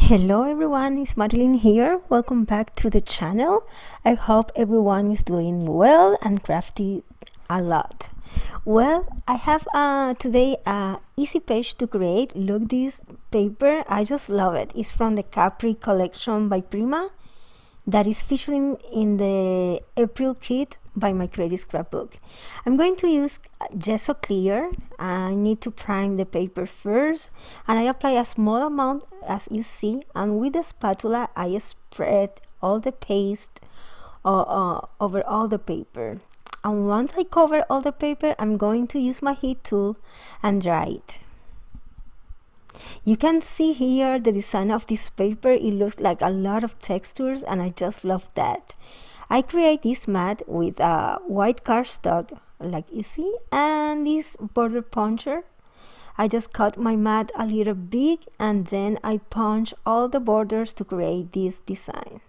Hello everyone, it's Marilyn here. Welcome back to the channel. I hope everyone is doing well and crafty a lot. Well, I have today a easy page to create. Look, this paper, I just love it. It's from the Capri collection by Prima that is featuring in the April kit by My Creative Scrapbook. I'm going to use gesso clear. I need to prime the paper first, and I apply a small amount as you see, and with the spatula I spread all the paste over all the paper. And once I cover all the paper, I'm going to use my heat tool and dry it. You can see here the design of this paper. It looks like a lot of textures, and I just love that. I create this mat with a white cardstock like you see, and this border puncher. I just cut my mat a little big, and then I punch all the borders to create this design.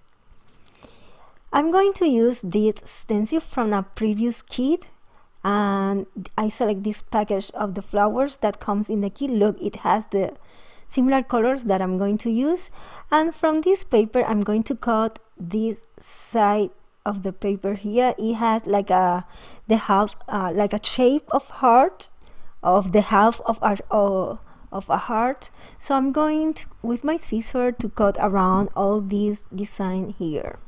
I'm going to use this stencil from a previous kit, and I select this package of the flowers that comes in the kit. Look, it has the similar colors that I'm going to use, and from this paper I'm going to cut this side of the paper here. It has like the half like a shape of heart, of the half of a heart. So I'm going to, with my scissor, to cut around all this design here.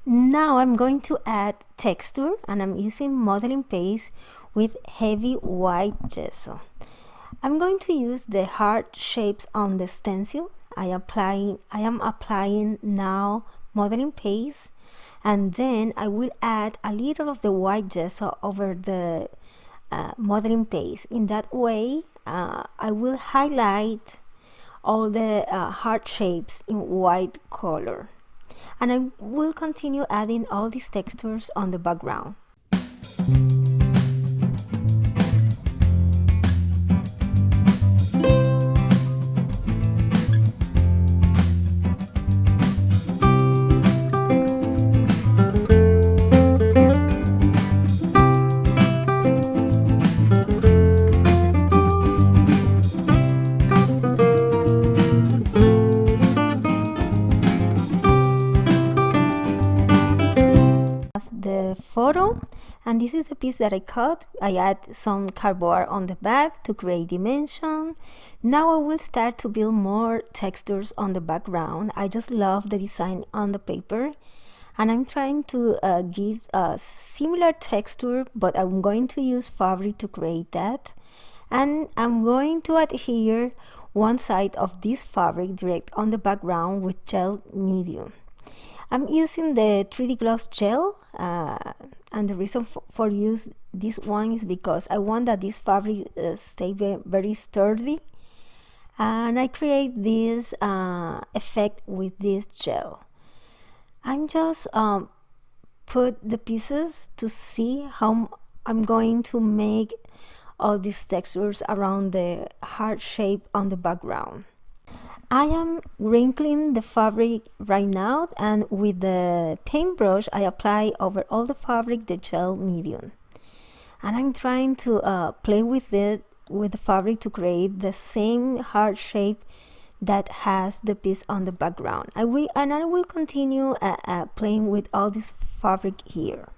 Now I'm going to add texture, and I'm using modeling paste with heavy white gesso. I'm going to use the heart shapes on the stencil. I am applying now modeling paste, and then I will add a little of the white gesso over the modeling paste. In that way, I will highlight all the heart shapes in white color. And I will continue adding all these textures on the background. Photo, and this is the piece that I cut. I add some cardboard on the back to create dimension. Now I will start to build more textures on the background. I just love the design on the paper, and I'm trying to give a similar texture, but I'm going to use fabric to create that. And I'm going to adhere one side of this fabric direct on the background with gel medium. I'm using the 3D gloss gel, and the reason for use this one is because I want that this fabric stay very sturdy, and I create this effect with this gel. I'm just put the pieces to see how I'm going to make all these textures around the heart shape on the background. I am wrinkling the fabric right now, and with the paintbrush I apply over all the fabric the gel medium, and I'm trying to play with it with the fabric to create the same heart shape that has the piece on the background. I will continue playing with all this fabric here.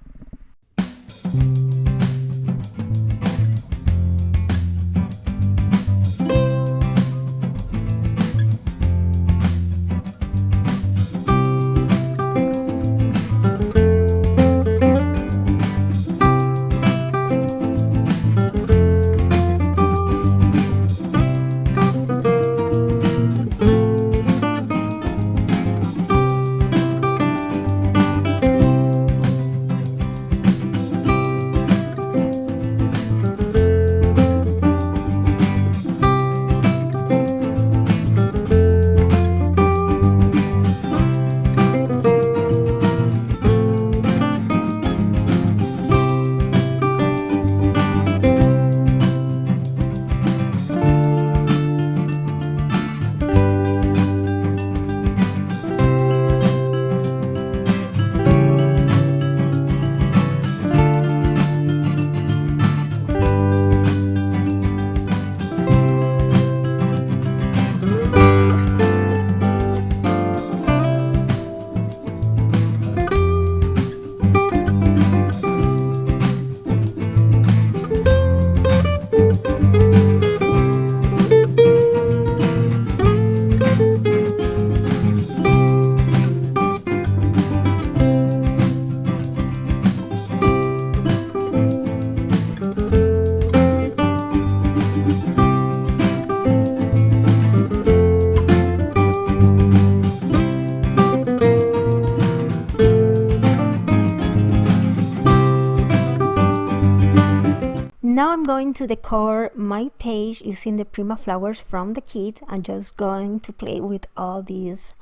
I'm going to decor my page using the Prima flowers from the kit. I'm just going to play with all these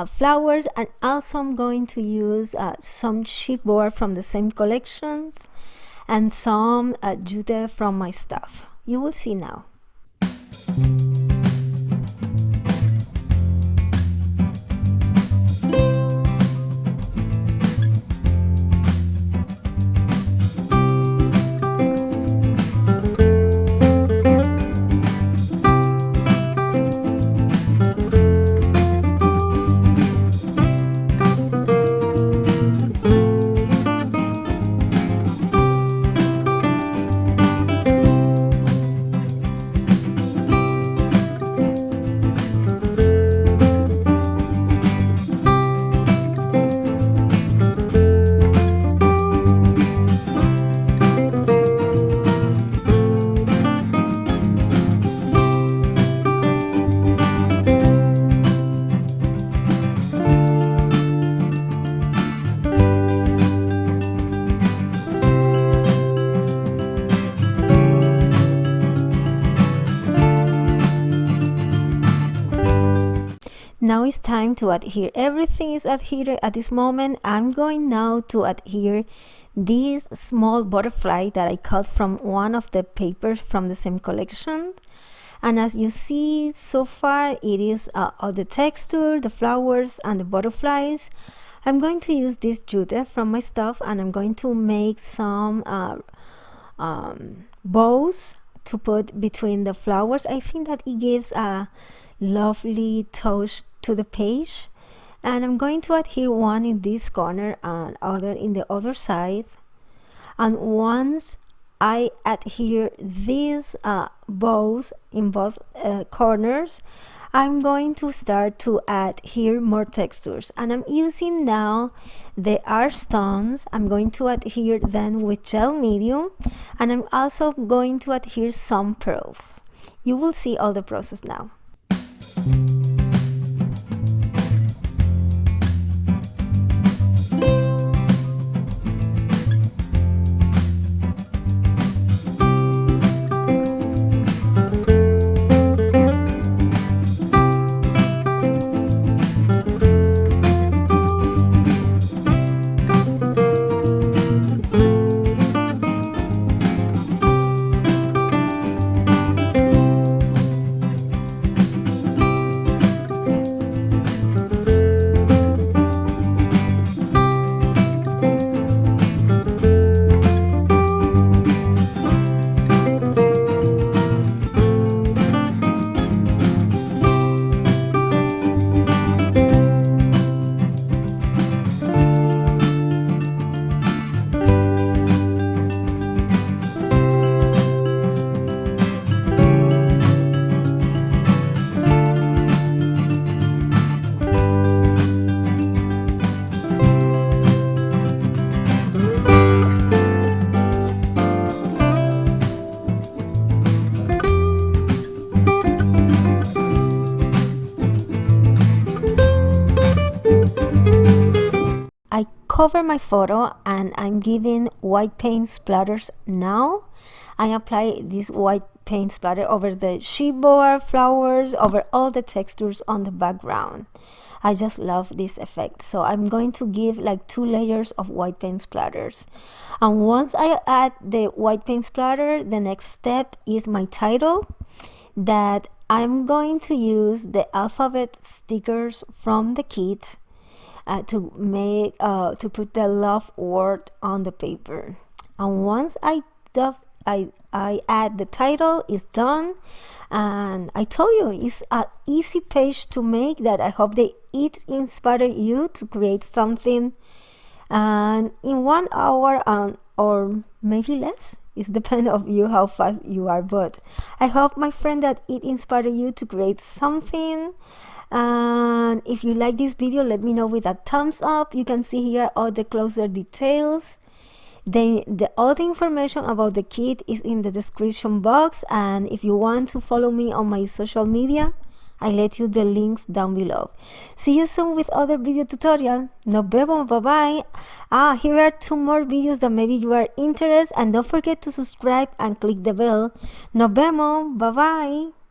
flowers, and also I'm going to use some chipboard from the same collections and some jute from my stuff. You will see now. Now it's time to adhere. Everything is adhered at this moment. I'm going now to adhere this small butterfly that I cut from one of the papers from the same collection. And as you see so far, it is all the texture, the flowers, and the butterflies. I'm going to use this jute from my stuff, and I'm going to make some bows to put between the flowers. I think that it gives a lovely touch to the page, and I'm going to adhere one in this corner and other in the other side. And once I adhere these bows in both corners, I'm going to start to add here more textures, and I'm using now the art stones. I'm going to adhere them with gel medium, and I'm also going to adhere some pearls. You will see all the process now. I cover my photo and I'm giving white paint splatters now. I apply this white paint splatter over the chipboard, flowers, over all the textures on the background. I just love this effect. So I'm going to give like 2 layers of white paint splatters. And once I add the white paint splatter, the next step is my title, that I'm going to use the alphabet stickers from the kit to put the love word on the paper. And once I add the title, it's done. And I told you it's an easy page to make that I hope it inspire you to create something and in 1 hour or maybe less. It depends on you how fast you are, but I hope, my friend, that it inspire you to create something. And if you like this video, let me know with a thumbs up. You can see here all the closer details. All the information about the kit is in the description box, and if you want to follow me on my social media, I let you the links down below. See you soon with other video tutorial. Nos vemos, bye bye. Here are 2 more videos that maybe you are interested, and don't forget to subscribe and click the bell. Nos vemos, bye bye.